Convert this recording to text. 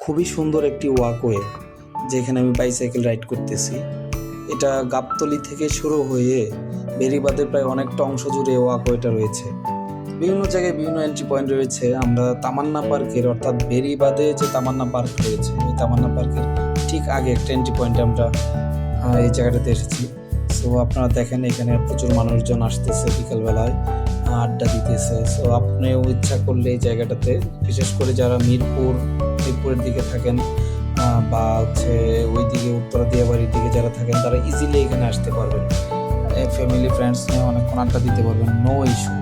খুবই সুন্দর একটি ওয়াকওয়ে, যেখানে আমি বাইসাইকেল রাইড করতেছি। এটা গাবতলী থেকে শুরু হয়ে বেড়িবাঁধের প্রায় অনেকটা অংশ জুড়ে ওয়াকওয়েটা রয়েছে। বিভিন্ন জায়গায় বিভিন্ন এন্ট্রি পয়েন্ট রয়েছে। আমরা তামান্না পার্কের, অর্থাৎ বেড়িবাঁধে যে তামান্না পার্ক রয়েছে, ওই তামান্না পার্কের ঠিক আগে একটা এন্ট্রি পয়েন্টে আমরা এই জায়গাটাতে এসেছি। সো আপনারা দেখেন এখানে প্রচুর মানুষজন আসতেছে বিকালবেলায়, আড্ডা দিতেছে। সো আপনিও ইচ্ছা করলে এই জায়গাটাতে, বিশেষ করে যারা মিরপুরের দিকে থাকেন বা হচ্ছে ওই দিকে উত্তরা দিয়াবাড়ির দিকে যারা থাকেন, তারা ইজিলি এখানে আসতে পারবেন। ফ্যামিলি ফ্রেন্ডস নিয়ে অনেকক্ষণ আড্ডা দিতে পারবেন, নো ইস্যু।